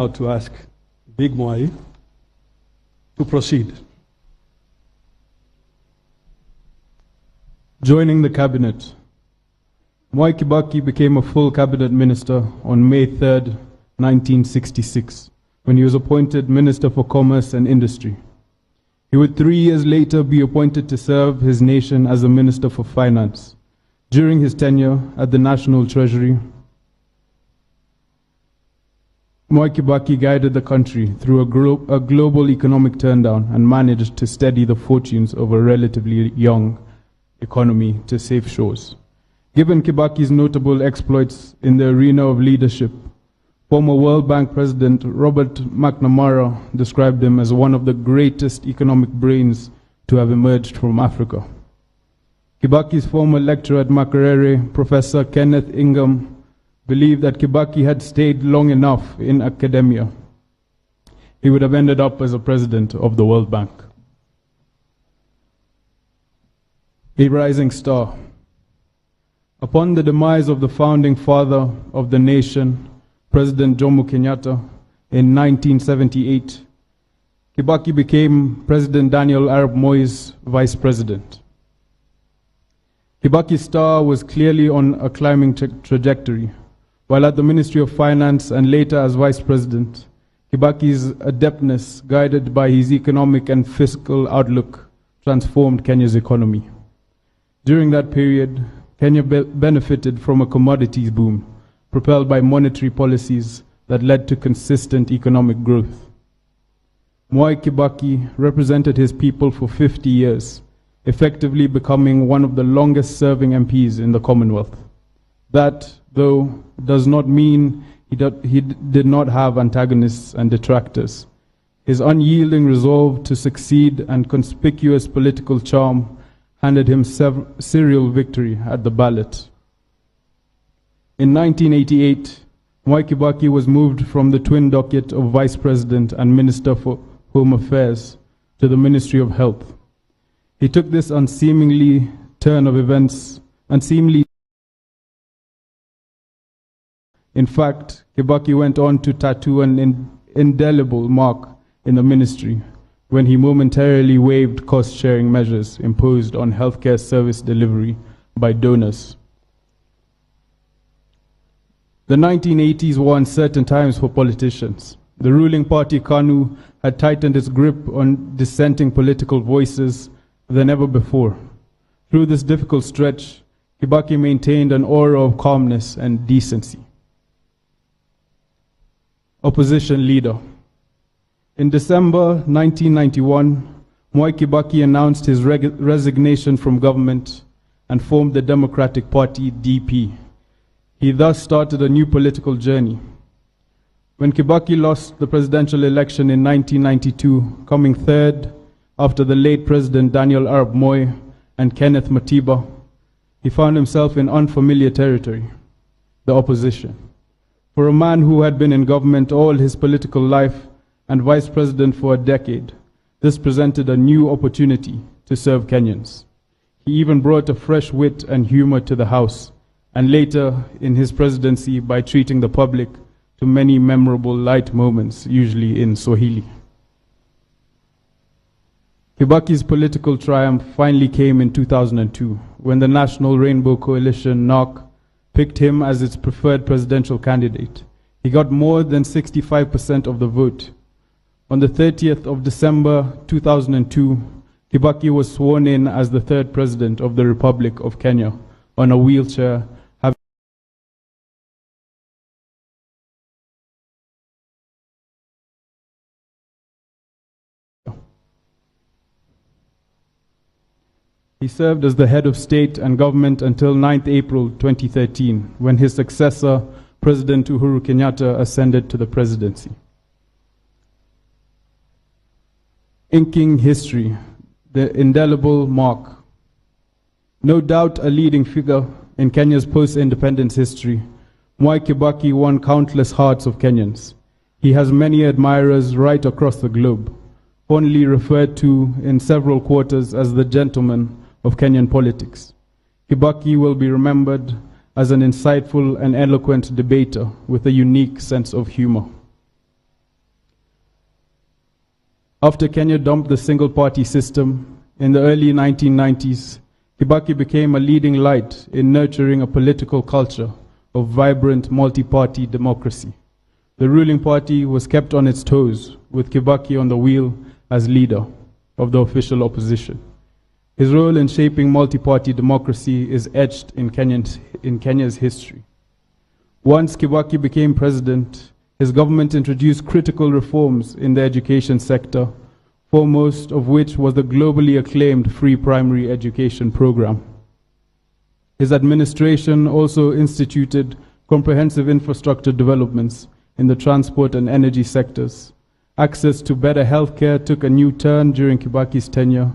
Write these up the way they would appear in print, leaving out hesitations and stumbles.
Now to ask Big Mwai to proceed. Joining the cabinet, Mwai Kibaki became a full cabinet minister on May 3rd, 1966, when he was appointed Minister for Commerce and Industry. He would 3 years later be appointed to serve his nation as a Minister for Finance. During his tenure at the National Treasury, Mwai Kibaki guided the country through a global economic turndown and managed to steady the fortunes of a relatively young economy to safe shores. Given Kibaki's notable exploits in the arena of leadership, former World Bank President Robert McNamara described him as one of the greatest economic brains to have emerged from Africa. Kibaki's former lecturer at Makerere, Professor Kenneth Ingham, believed that Kibaki had stayed long enough in academia. He would have ended up as a president of the World Bank. A rising star. Upon the demise of the founding father of the nation, President Jomo Kenyatta, in 1978, Kibaki became President Daniel Arap Moi's vice president. Kibaki's star was clearly on a climbing trajectory. While at the Ministry of Finance and later as vice president, Kibaki's adeptness, guided by his economic and fiscal outlook, transformed Kenya's economy. During that period, Kenya benefited from a commodities boom, propelled by monetary policies that led to consistent economic growth. Mwai Kibaki represented his people for 50 years, effectively becoming one of the longest-serving MPs in the Commonwealth. That, though, does not mean he did not have antagonists and detractors. His unyielding resolve to succeed and conspicuous political charm handed him serial victory at the ballot. In 1988, Mwai Kibaki was moved from the twin docket of Vice President and Minister for Home Affairs to the Ministry of Health. He took this unseemly turn of events, In fact, Kibaki went on to tattoo an indelible mark in the ministry when he momentarily waived cost-sharing measures imposed on healthcare service delivery by donors. The 1980s were uncertain times for politicians. The ruling party, KANU, had tightened its grip on dissenting political voices than ever before. Through this difficult stretch, Kibaki maintained an aura of calmness and decency. Opposition leader. In December 1991, Mwai Kibaki announced his resignation from government and formed the Democratic Party, DP. He thus started a new political journey. When Kibaki lost the presidential election in 1992, coming third after the late President Daniel Arap Moi and Kenneth Matiba, he found himself in unfamiliar territory, the opposition. For a man who had been in government all his political life and vice president for a decade, this presented a new opportunity to serve Kenyans. He even brought a fresh wit and humor to the House, and later in his presidency by treating the public to many memorable light moments, usually in Swahili. Kibaki's political triumph finally came in 2002, when the National Rainbow Coalition, NARC, picked him as its preferred presidential candidate. He got more than 65% of the vote. On the 30th of December 2002, Kibaki was sworn in as the third president of the Republic of Kenya on a wheelchair. He served as the head of state and government until 9th April 2013, when his successor, President Uhuru Kenyatta, ascended to the presidency. Inking history, the indelible mark. No doubt a leading figure in Kenya's post-independence history, Mwai Kibaki won countless hearts of Kenyans. He has many admirers right across the globe, fondly referred to in several quarters as the gentleman of Kenyan politics. Kibaki will be remembered as an insightful and eloquent debater with a unique sense of humor. After Kenya dumped the single-party system in the early 1990s, Kibaki became a leading light in nurturing a political culture of vibrant multi-party democracy. The ruling party was kept on its toes, with Kibaki on the wheel as leader of the official opposition. His role in shaping multi-party democracy is etched in Kenya's history. Once Kibaki became president, his government introduced critical reforms in the education sector, foremost of which was the globally acclaimed free primary education program. His administration also instituted comprehensive infrastructure developments in the transport and energy sectors. Access to better healthcare took a new turn during Kibaki's tenure.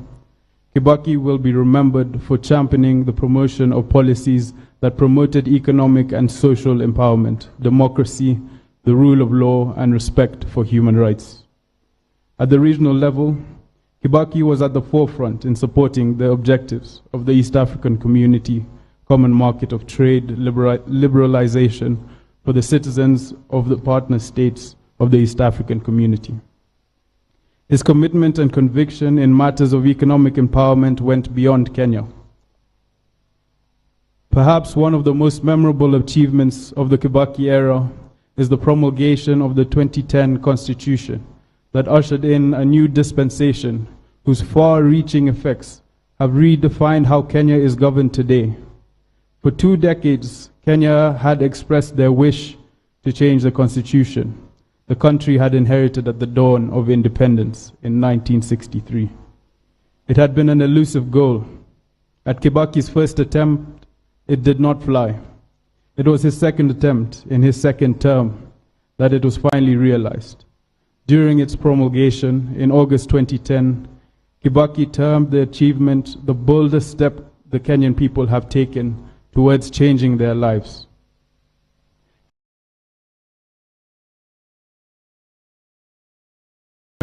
Kibaki will be remembered for championing the promotion of policies that promoted economic and social empowerment, democracy, the rule of law, and respect for human rights. At the regional level, Kibaki was at the forefront in supporting the objectives of the East African Community Common Market of Trade liberalization for the citizens of the partner states of the East African Community. His commitment and conviction in matters of economic empowerment went beyond Kenya. Perhaps one of the most memorable achievements of the Kibaki era is the promulgation of the 2010 Constitution that ushered in a new dispensation whose far-reaching effects have redefined how Kenya is governed today. For 2 decades, Kenya had expressed their wish to change the constitution the country had inherited at the dawn of independence in 1963. It had been an elusive goal. At Kibaki's first attempt, it did not fly. It was his second attempt in his second term that it was finally realized. During its promulgation in August 2010, Kibaki termed the achievement the boldest step the Kenyan people have taken towards changing their lives.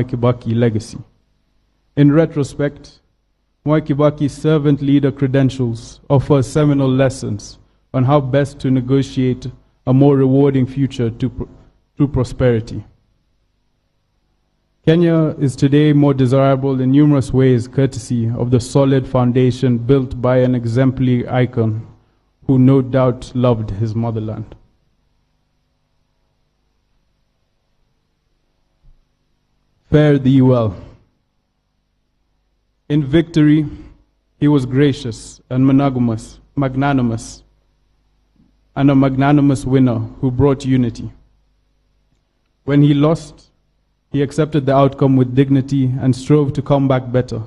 Mwai Kibaki legacy. In retrospect, Mwai Kibaki's servant leader credentials offer seminal lessons on how best to negotiate a more rewarding future through prosperity. Kenya is today more desirable in numerous ways courtesy of the solid foundation built by an exemplary icon who no doubt loved his motherland. Fare thee well. In victory, he was gracious and magnanimous, and a magnanimous winner who brought unity. When he lost, he accepted the outcome with dignity and strove to come back better.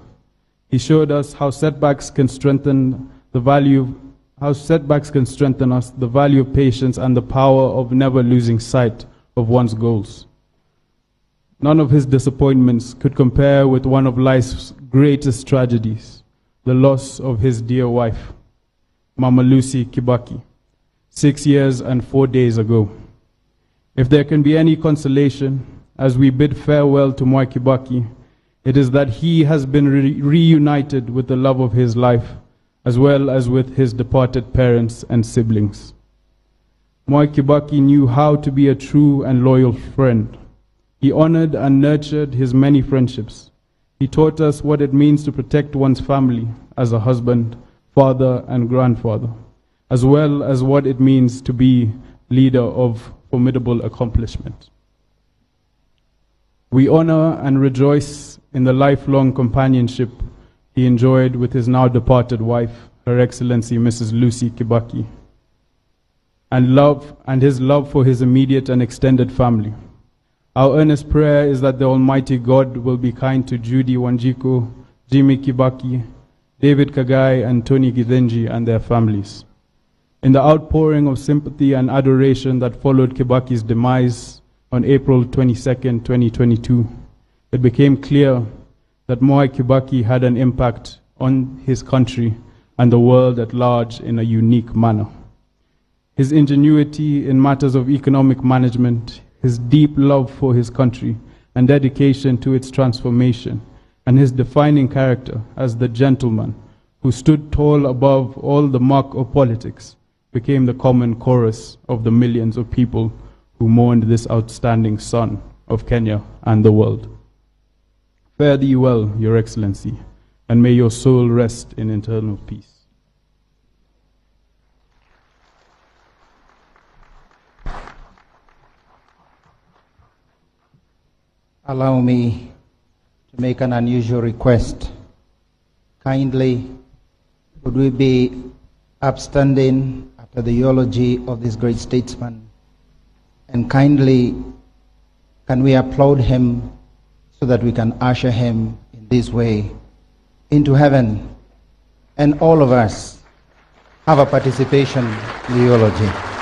He showed us how setbacks can strengthen the value us, the value of patience, and the power of never losing sight of one's goals. None of his disappointments could compare with one of life's greatest tragedies, the loss of his dear wife, Mama Lucy Kibaki, 6 years and 4 days ago. If there can be any consolation as we bid farewell to Mwai Kibaki, it is that he has been reunited with the love of his life, as well as with his departed parents and siblings. Mwai Kibaki knew how to be a true and loyal friend. He honored and nurtured his many friendships. He taught us what it means to protect one's family as a husband, father, and grandfather, as well as what it means to be leader of formidable accomplishment. We honor and rejoice in the lifelong companionship he enjoyed with his now departed wife, Her Excellency Mrs. Lucy Kibaki, and his love for his immediate and extended family. Our earnest prayer is that the Almighty God will be kind to Judy Wanjiku, Jimmy Kibaki, David Kagai, and Tony Githenji and their families. In the outpouring of sympathy and adoration that followed Kibaki's demise on April 22, 2022, it became clear that Mwai Kibaki had an impact on his country and the world at large in a unique manner. His ingenuity in matters of economic management, his deep love for his country and dedication to its transformation, and his defining character as the gentleman who stood tall above all the muck of politics became the common chorus of the millions of people who mourned this outstanding son of Kenya and the world. Fare thee well, Your Excellency, and may your soul rest in eternal peace. Allow me to make an unusual request. Kindly, would we be upstanding after the eulogy of this great statesman? And kindly, can we applaud him so that we can usher him in this way into heaven, and all of us have a participation in the eulogy.